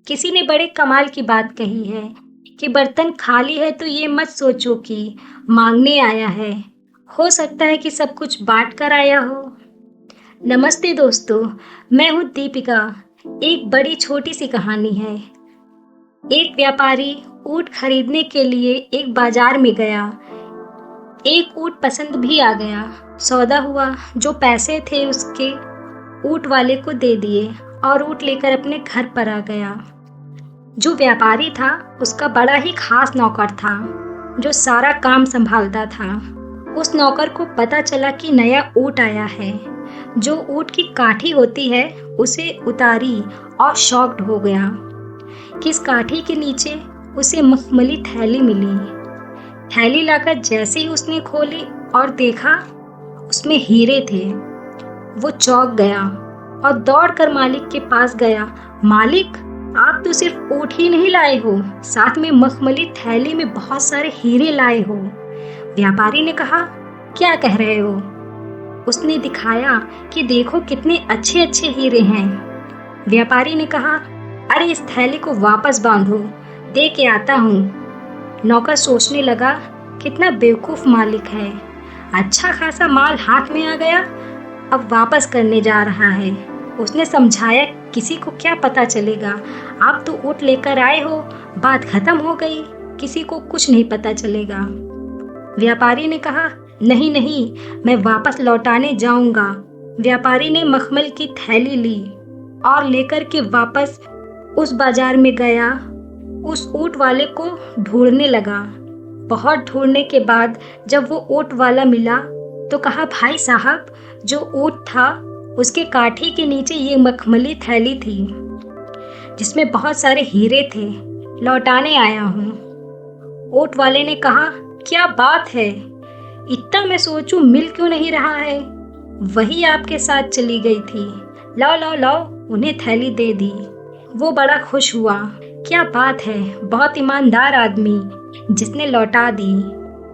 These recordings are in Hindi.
किसी ने बड़े कमाल की बात कही है कि बर्तन खाली है तो ये मत सोचो कि मांगने आया है। हो सकता है कि सब कुछ बांट कर आया हो। नमस्ते दोस्तों, मैं हूँ दीपिका। एक बड़ी छोटी सी कहानी है। एक व्यापारी ऊँट खरीदने के लिए एक बाजार में गया। एक ऊँट पसंद भी आ गया। सौदा हुआ, जो पैसे थे उसके ऊँट वाले को दे दिए और ऊँट लेकर अपने घर पर आ गया। जो व्यापारी था उसका बड़ा ही खास नौकर था जो सारा काम संभालता था। उस नौकर को पता चला कि नया ऊँट आया है। जो ऊँट की काठी होती है उसे उतारी और शॉक्ड हो गया कि इस काठी के नीचे उसे मखमली थैली मिली। थैली लाकर जैसे ही उसने खोली और देखा उसमें हीरे थे। वो चौंक गया और दौड़कर मालिक के पास गया। मालिक, आप तो सिर्फ ऊँट ही नहीं लाए हो, साथ में मखमली थैली में बहुत सारे हीरे लाए हो। व्यापारी ने कहा, क्या कह रहे हो? उसने दिखाया कि देखो कितने अच्छे अच्छे हीरे हैं। व्यापारी ने कहा, अरे इस थैली को वापस बांधो, दे के आता हूँ। नौकर सोचने लगा, कितना बेवकूफ मालिक है। अच्छा खासा माल हाथ में आ गया, अब वापस करने जा रहा है। उसने समझाया, किसी को क्या पता चलेगा, आप तो ऊँट लेकर आए हो, बात खत्म हो गई, किसी को कुछ नहीं पता चलेगा। व्यापारी ने कहा, नहीं नहीं, मैं वापस लौटाने जाऊंगा। व्यापारी ने मखमल की थैली ली और लेकर के वापस उस बाजार में गया। उस ऊँट वाले को ढूंढने लगा। बहुत ढूंढने के बाद जब वो ऊँट वाला मिला तो कहा, भाई साहब, जो ऊँट था उसके काठी के नीचे ये मखमली थैली थी जिसमें बहुत सारे हीरे थे, लौटाने आया हूँ। ऊँट वाले ने कहा, क्या बात है, इतना मैं सोचूं मिल क्यों नहीं रहा है, वही आपके साथ चली गई थी। लाओ लाओ लाओ, उन्हें थैली दे दी। वो बड़ा खुश हुआ। क्या बात है, बहुत ईमानदार आदमी जिसने लौटा दी।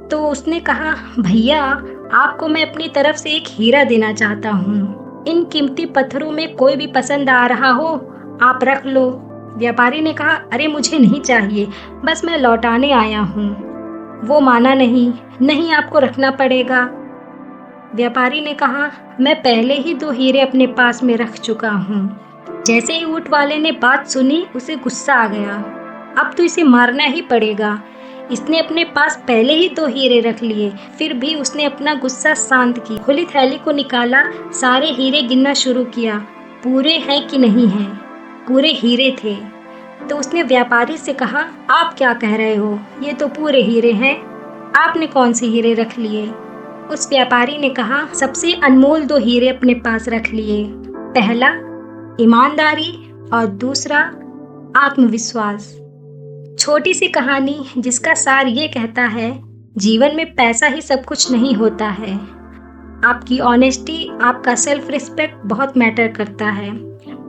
तो उसने कहा, भैया, आपको मैं अपनी तरफ से एक हीरा देना चाहता हूँ। इन कीमती पत्थरों में कोई भी पसंद आ रहा हो आप रख लो। व्यापारी ने कहा, अरे मुझे नहीं चाहिए, बस मैं लौटाने आया हूँ। वो माना नहीं, नहीं आपको रखना पड़ेगा। व्यापारी ने कहा, मैं पहले ही 2 हीरे अपने पास में रख चुका हूँ। जैसे ही ऊँट वाले ने बात सुनी उसे गुस्सा आ गया। अब तो इसे मारना ही पड़ेगा। इसने अपने पास पहले ही 2 हीरे रख लिए। फिर भी उसने अपना गुस्सा शांत की, खुली थैली को निकाला, सारे हीरे गिनना शुरू किया। पूरे हैं कि नहीं हैं? पूरे हीरे थे। तो उसने व्यापारी से कहा, आप क्या कह रहे हो, ये तो पूरे हीरे हैं, आपने कौन से हीरे रख लिए? उस व्यापारी ने कहा, सबसे अनमोल 2 हीरे अपने पास रख लिए। पहला ईमानदारी और दूसरा आत्मविश्वास। छोटी सी कहानी जिसका सार ये कहता है, जीवन में पैसा ही सब कुछ नहीं होता है। आपकी ऑनेस्टी, आपका सेल्फ रिस्पेक्ट बहुत मैटर करता है।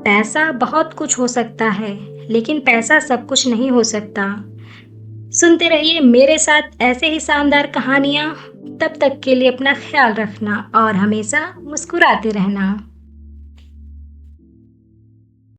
पैसा बहुत कुछ हो सकता है, लेकिन पैसा सब कुछ नहीं हो सकता। सुनते रहिए मेरे साथ ऐसे ही शानदार कहानियाँ। तब तक के लिए अपना ख्याल रखना और हमेशा मुस्कुराते रहना।